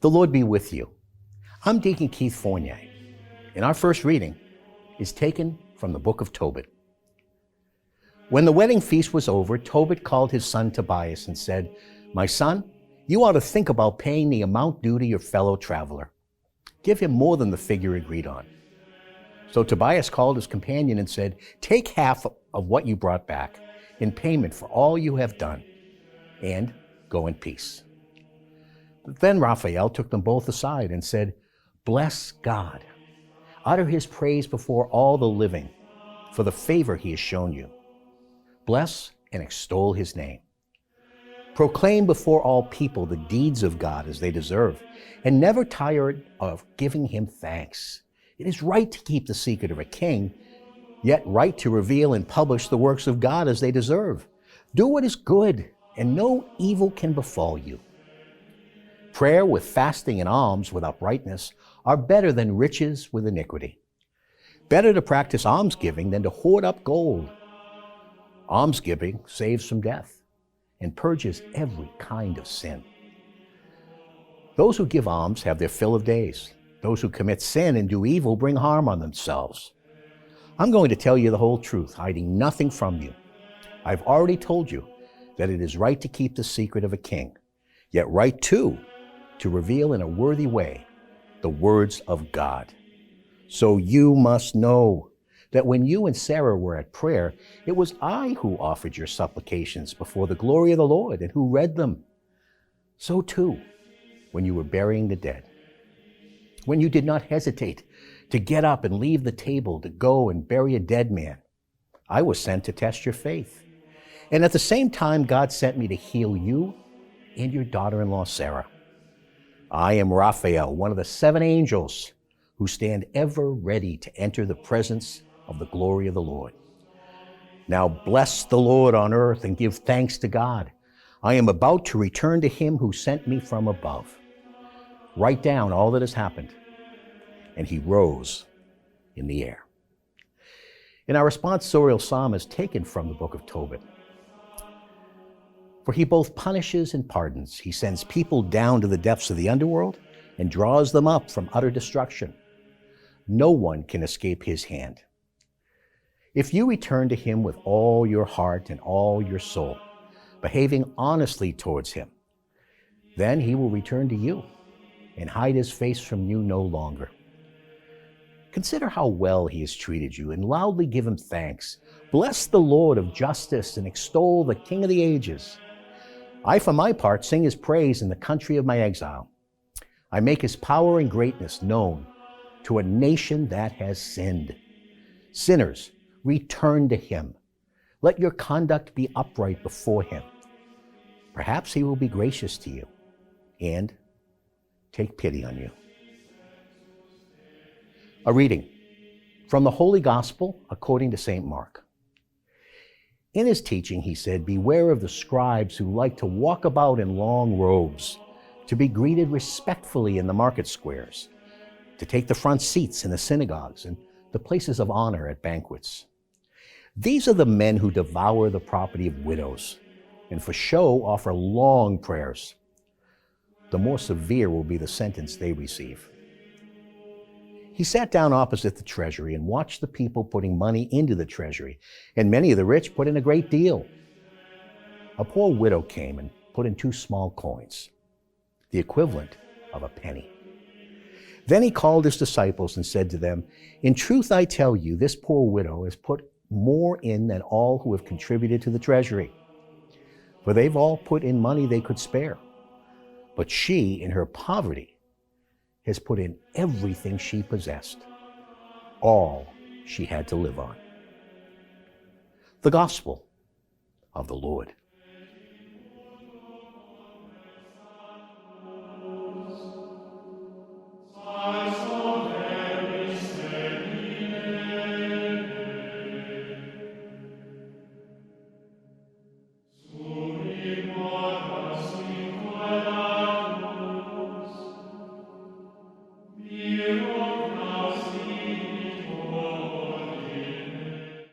The Lord be with you. I'm Deacon Keith Fournier, and our first reading is taken from the book of Tobit. When the wedding feast was over, Tobit called his son Tobias and said, "My son, you ought to think about paying the amount due to your fellow traveler. Give him more than the figure agreed on." So Tobias called his companion and said, "Take half of what you brought back in payment for all you have done, and go in peace." Then Raphael took them both aside and said, "Bless God. Utter his praise before all the living for the favor he has shown you. Bless and extol his name. Proclaim before all people the deeds of God as they deserve, and never tire of giving him thanks. It is right to keep the secret of a king, yet right to reveal and publish the works of God as they deserve. Do what is good, and no evil can befall you. Prayer with fasting and alms with uprightness are better than riches with iniquity. Better to practice almsgiving than to hoard up gold. Almsgiving saves from death and purges every kind of sin. Those who give alms have their fill of days. Those who commit sin and do evil bring harm on themselves. I'm going to tell you the whole truth, hiding nothing from you. I've already told you that it is right to keep the secret of a king, yet right too to reveal in a worthy way the words of God. So you must know that when you and Sarah were at prayer, it was I who offered your supplications before the glory of the Lord and who read them. So too, when you were burying the dead, when you did not hesitate to get up and leave the table to go and bury a dead man, I was sent to test your faith. And at the same time, God sent me to heal you and your daughter-in-law, Sarah. I am Raphael, one of the 7 angels who stand ever ready to enter the presence of the glory of the Lord. Now bless the Lord on earth and give thanks to God. I am about to return to him who sent me from above. Write down all that has happened." And he rose in the air. And our responsorial psalm is taken from the book of Tobit. For he both punishes and pardons. He sends people down to the depths of the underworld and draws them up from utter destruction. No one can escape his hand. If you return to him with all your heart and all your soul, behaving honestly towards him, then he will return to you and hide his face from you no longer. Consider how well he has treated you and loudly give him thanks. Bless the Lord of justice and extol the King of the ages. I, for my part, sing his praise in the country of my exile. I make his power and greatness known to a nation that has sinned. Sinners, return to him. Let your conduct be upright before him. Perhaps he will be gracious to you and take pity on you. A reading from the Holy Gospel according to St. Mark. In his teaching, he said, "Beware of the scribes who like to walk about in long robes, to be greeted respectfully in the market squares, to take the front seats in the synagogues and the places of honor at banquets. These are the men who devour the property of widows, and for show offer long prayers. The more severe will be the sentence they receive." He sat down opposite the treasury and watched the people putting money into the treasury, and many of the rich put in a great deal. A poor widow came and put in 2 small coins, the equivalent of a penny. Then he called his disciples and said to them, "In truth I tell you, this poor widow has put more in than all who have contributed to the treasury. For they've all put in money they could spare. But she, in her poverty, has put in everything she possessed, all she had to live on." The Gospel of the Lord. You